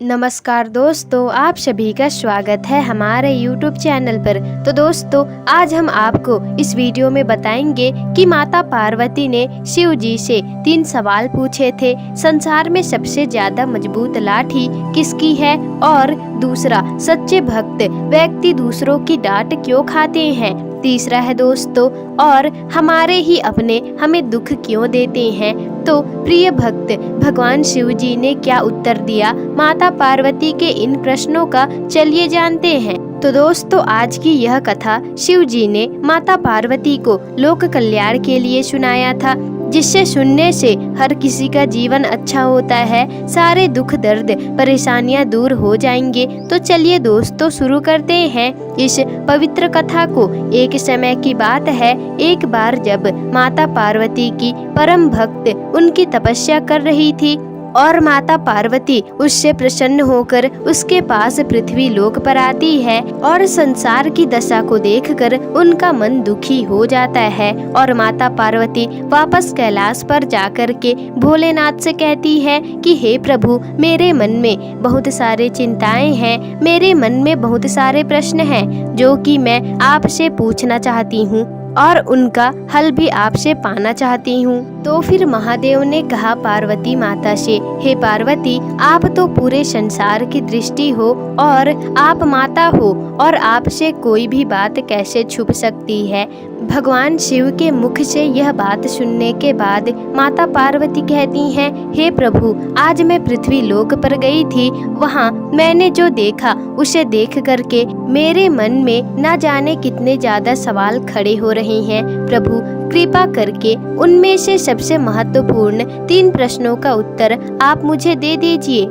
नमस्कार दोस्तों, आप सभी का स्वागत है हमारे YouTube चैनल पर। तो दोस्तों, आज हम आपको इस वीडियो में बताएंगे कि माता पार्वती ने शिव जी से 3 सवाल पूछे थे। संसार में सबसे ज्यादा मजबूत लाठी किसकी है? और दूसरा, सच्चे भक्त व्यक्ति दूसरों की डांट क्यों खाते हैं? तीसरा है दोस्तों, और हमारे ही अपने हमें दुख क्यों देते हैं? तो प्रिय भक्त, भगवान शिव जी ने क्या उत्तर दिया माता पार्वती के इन प्रश्नों का, चलिए जानते हैं। तो दोस्तों, आज की यह कथा शिव जी ने माता पार्वती को लोक कल्याण के लिए सुनाया था, जिससे सुनने से हर किसी का जीवन अच्छा होता है, सारे दुख दर्द परेशानियां दूर हो जाएंगे। तो चलिए दोस्तों, शुरू करते हैं इस पवित्र कथा को। एक समय की बात है, एक बार जब माता पार्वती की परम भक्त उनकी तपस्या कर रही थी और माता पार्वती उससे प्रसन्न होकर उसके पास पृथ्वी लोक पर आती है और संसार की दशा को देखकर उनका मन दुखी हो जाता है। और माता पार्वती वापस कैलाश पर जाकर के भोलेनाथ से कहती है कि हे प्रभु, मेरे मन में बहुत सारे चिंताएं हैं, मेरे मन में बहुत सारे प्रश्न हैं जो कि मैं आपसे पूछना चाहती हूँ और उनका हल भी आपसे पाना चाहती हूँ। तो फिर महादेव ने कहा पार्वती माता से, हे पार्वती, आप तो पूरे संसार की दृष्टि हो और आप माता हो, और आपसे कोई भी बात कैसे छुप सकती है? भगवान शिव के मुख से यह बात सुनने के बाद माता पार्वती कहती हैं, हे प्रभु, आज मैं पृथ्वी लोक पर गई थी, वहाँ मैंने जो देखा उसे देख करके मेरे मन में न जाने कितने ज्यादा सवाल खड़े हो रहे हैं। प्रभु, कृपा करके उनमें से सबसे महत्वपूर्ण 3 प्रश्नों का उत्तर आप मुझे दे दीजिए।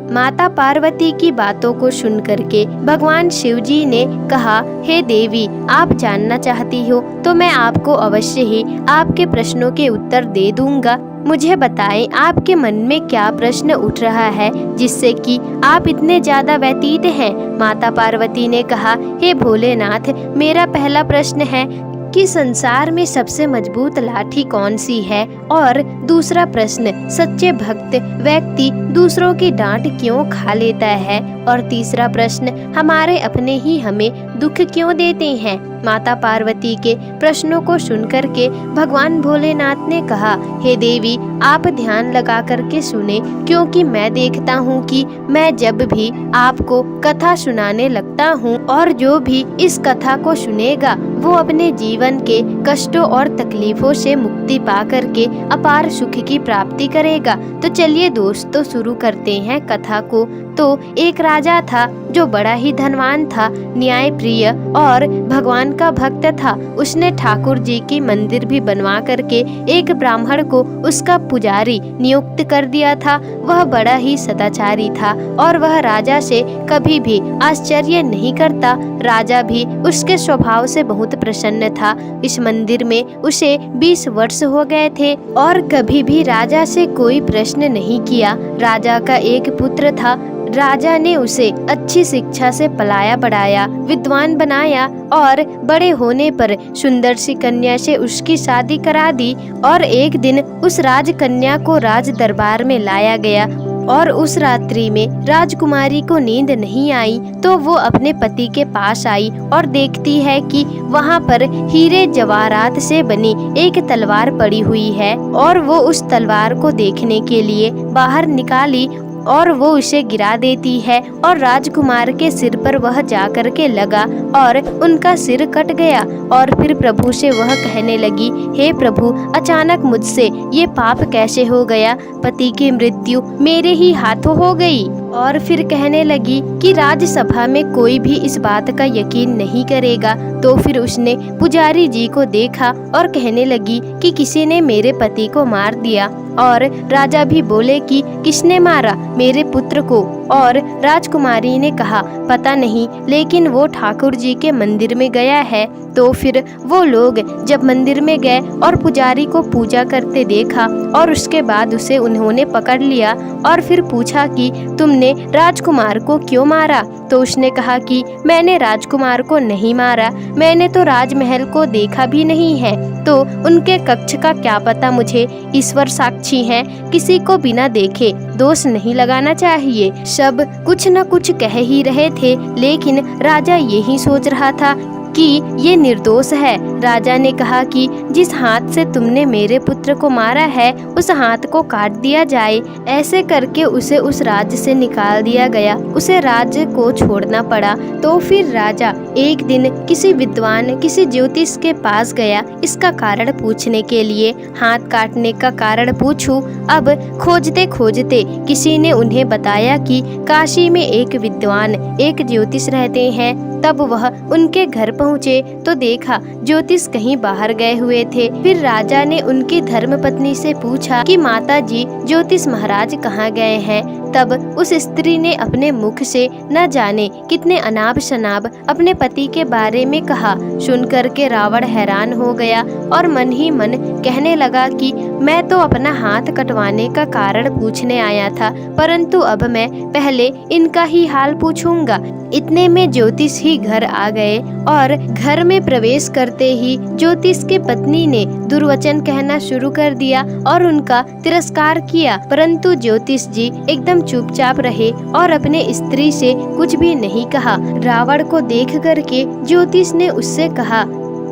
माता पार्वती की बातों को सुन करके भगवान शिव जी ने कहा, हे देवी, आप जानना चाहती हो तो मैं आपको अवश्य ही आपके प्रश्नों के उत्तर दे दूंगा। मुझे बताएं, आपके मन में क्या प्रश्न उठ रहा है जिससे कि आप इतने ज्यादा व्यतीत हैं? माता पार्वती ने कहा, हे भोलेनाथ, मेरा पहला प्रश्न है कि संसार में सबसे मजबूत लाठी कौन सी है? और दूसरा प्रश्न, सच्चे भक्त व्यक्ति दूसरों की डांट क्यों खा लेता है? और तीसरा प्रश्न, हमारे अपने ही हमें दुख क्यों देते हैं? माता पार्वती के प्रश्नों को सुनकर के भगवान भोलेनाथ ने कहा, हे देवी, आप ध्यान लगा करके सुने, क्योंकि मैं देखता हूँ कि मैं जब भी आपको कथा सुनाने लगता हूँ और जो भी इस कथा को सुनेगा वो अपने जीवन के कष्टों और तकलीफों से मुक्ति पा करके अपार सुख की प्राप्ति करेगा। तो चलिए दोस्तों, शुरू करते हैं कथा को। तो एक राजा था जो बड़ा ही धनवान था, न्याय प्रिय और भगवान का भक्त था। उसने ठाकुर जी की मंदिर भी बनवा करके एक ब्राह्मण को उसका पुजारी नियुक्त कर दिया था। वह बड़ा ही सदाचारी था और वह राजा से कभी भी आश्चर्य नहीं करता। राजा भी उसके स्वभाव से बहुत प्रसन्न था। इस मंदिर में उसे 20 वर्ष हो गए थे और कभी भी राजा से कोई प्रश्न नहीं किया। राजा का एक पुत्र था। राजा ने उसे अच्छी शिक्षा से पलाया बढ़ाया, विद्वान बनाया और बड़े होने पर सुंदर सी कन्या से उसकी शादी करा दी। और एक दिन उस राजकन्या को राज दरबार में लाया गया और उस रात्रि में राजकुमारी को नींद नहीं आई, तो वो अपने पति के पास आई और देखती है कि वहाँ पर हीरे जवाहरात से बनी एक तलवार पड़ी हुई है। और वो उस तलवार को देखने के लिए बाहर निकाली और वो उसे गिरा देती है और राजकुमार के सिर पर वह जाकर के लगा और उनका सिर कट गया। और फिर प्रभु से वह कहने लगी, हे प्रभु, अचानक मुझसे ये पाप कैसे हो गया? पति की मृत्यु मेरे ही हाथों हो गई। और फिर कहने लगी कि राजसभा में कोई भी इस बात का यकीन नहीं करेगा। तो फिर उसने पुजारी जी को देखा और कहने लगी कि किसी ने मेरे पति को मार दिया। और राजा भी बोले कि किसने मारा? मेरे पुत्र को। और राजकुमारी ने कहा, पता नहीं, लेकिन वो ठाकुर जी के मंदिर में गया है। तो फिर वो लोग जब मंदिर में गए और पुजारी को पूजा करते देखा और उसके बाद उसे उन्होंने पकड़ लिया और फिर पूछा कि तुमने राजकुमार को क्यों मारा? तो उसने कहा कि मैंने राजकुमार को नहीं मारा, मैंने तो राजमहल को देखा भी नहीं है। तो उनके कक्ष का क्या पता मुझे ईश्वर साक्षी है, किसी को बिना देखे दोष नहीं लगाना चाहिए। सब कुछ न कुछ कह ही रहे थे, लेकिन राजा यही सोच रहा था कि ये निर्दोष है। राजा ने कहा कि जिस हाथ से तुमने मेरे पुत्र को मारा है उस हाथ को काट दिया जाए। ऐसे करके उसे उस राज्य से निकाल दिया गया, उसे राज्य को छोड़ना पड़ा। तो फिर राजा एक दिन किसी विद्वान, किसी ज्योतिष के पास गया इसका कारण पूछने के लिए। हाथ काटने का कारण पूछूं? अब खोजते खोजते किसी ने उन्हें बताया कि काशी में एक विद्वान, एक ज्योतिष रहते हैं। तब वह उनके घर पहुँचे तो देखा ज्योतिष कहीं बाहर गए हुए थे। फिर राजा ने उनकी धर्मपत्नी से पूछा कि माता जी, ज्योतिष महाराज कहाँ गए हैं? तब उस स्त्री ने अपने मुख से न जाने कितने अनाप शनाप अपने पति के बारे में कहा। सुनकर के रावण हैरान हो गया और मन ही मन कहने लगा कि मैं तो अपना हाथ कटवाने का कारण पूछने आया था, परंतु अब मैं पहले इनका ही हाल पूछूंगा। इतने में ज्योतिष ही घर आ गए और घर में प्रवेश करते ही ज्योतिष की पत्नी ने दुर्वचन कहना शुरू कर दिया और उनका तिरस्कार किया, परंतु ज्योतिष जी एकदम चुपचाप रहे और अपने स्त्री से कुछ भी नहीं कहा। रावण को देख करके ज्योतिष ने उससे कहा,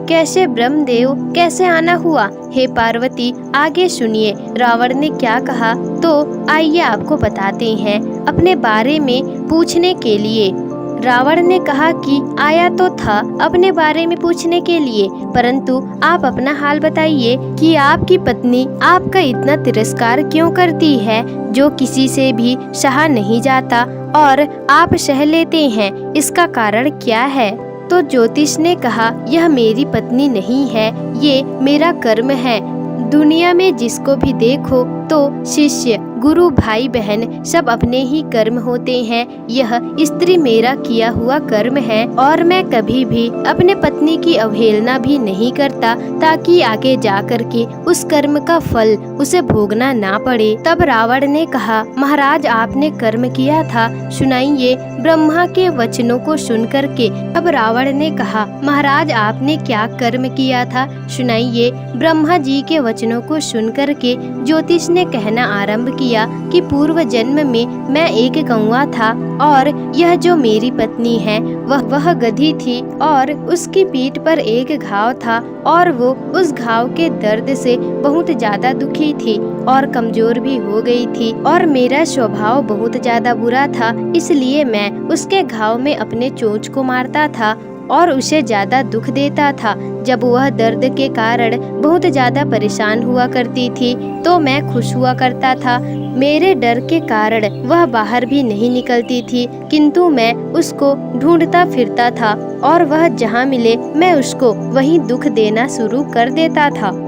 कैसे ब्रह्मदेव, कैसे आना हुआ? हे पार्वती, आगे सुनिए रावण ने क्या कहा। तो आइए आपको बताते हैं अपने बारे में पूछने के लिए। रावण ने कहा कि आया तो था अपने बारे में पूछने के लिए, परंतु आप अपना हाल बताइए कि आपकी पत्नी आपका इतना तिरस्कार क्यों करती है, जो किसी से भी सहा नहीं जाता और आप सह लेते हैं, इसका कारण क्या है? तो ज्योतिष ने कहा, यह मेरी पत्नी नहीं है, ये मेरा कर्म है। दुनिया में जिसको भी देखो तो शिष्य, गुरु, भाई बहन सब अपने ही कर्म होते हैं। यह स्त्री मेरा किया हुआ कर्म है और मैं कभी भी अपने पत्नी की अवहेलना भी नहीं करता, ताकि आगे जाकर के उस कर्म का फल उसे भोगना ना पड़े। तब रावण ने कहा, महाराज आपने कर्म किया था, सुनाइए ब्रह्मा के वचनों को सुन करके। अब रावण ने कहा, महाराज आपने क्या कर्म किया था, सुनाइए। ब्रह्मा जी के वचनों को सुन करके ज्योतिष ने कहना आरंभ किया कि पूर्व जन्म में मैं एक कौवा था और यह जो मेरी पत्नी है वह गधी थी और उसकी पीठ पर एक घाव था और वो उस घाव के दर्द से बहुत ज्यादा दुखी थी और कमजोर भी हो गई थी और मेरा स्वभाव बहुत ज्यादा बुरा था, इसलिए मैं उसके घाव में अपने चोंच को मारता था और उसे ज्यादा दुख देता था। जब वह दर्द के कारण बहुत ज्यादा परेशान हुआ करती थी तो मैं खुश हुआ करता था। मेरे डर के कारण वह बाहर भी नहीं निकलती थी, किंतु मैं उसको ढूंढता फिरता था और वह जहाँ मिले मैं उसको वहीं दुख देना शुरू कर देता था।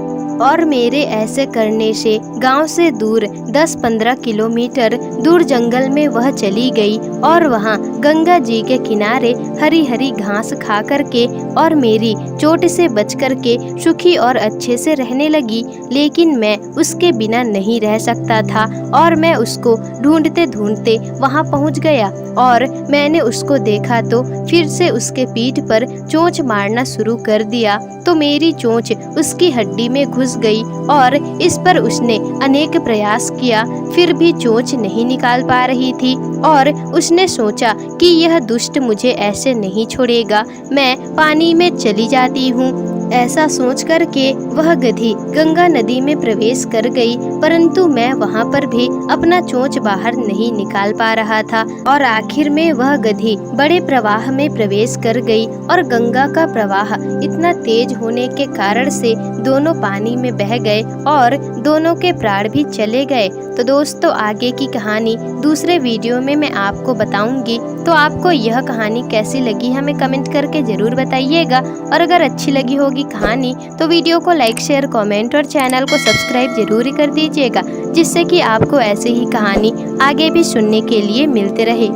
और मेरे ऐसे करने से गांव से दूर 10-15 किलोमीटर दूर जंगल में वह चली गई और वहां गंगा जी के किनारे हरी हरी घास खा करके और मेरी चोट से बच करके सुखी और अच्छे से रहने लगी। लेकिन मैं उसके बिना नहीं रह सकता था और मैं उसको ढूंढते ढूंढते वहां पहुंच गया और मैंने उसको देखा तो फिर से उसके पीठ पर चोंच मारना शुरू कर दिया। तो मेरी चोंच उसकी हड्डी में घुस गई और इस पर उसने अनेक प्रयास किया, फिर भी चोंच नहीं निकाल पा रही थी और उसने सोचा कि यह दुष्ट मुझे ऐसे नहीं छोड़ेगा, मैं पानी में चली जाती हूँ। ऐसा सोच करके वह गधी गंगा नदी में प्रवेश कर गई, परंतु मैं वहाँ पर भी अपना चोंच बाहर नहीं निकाल पा रहा था और आखिर में वह गधी बड़े प्रवाह में प्रवेश कर गई और गंगा का प्रवाह इतना तेज होने के कारण से दोनों पानी में बह गए और दोनों के प्राण भी चले गए। तो दोस्तों आगे की कहानी दूसरे वीडियो में मैं आपको बताऊंगी। तो आपको यह कहानी कैसी लगी हमें कमेंट करके जरूर बताइएगा और अगर अच्छी लगी होगी कहानी तो वीडियो को लाइक, शेयर, कमेंट और चैनल को सब्सक्राइब जरूर कर दीजिएगा, जिससे कि आपको ऐसे ही कहानी आगे भी सुनने के लिए मिलते रहे।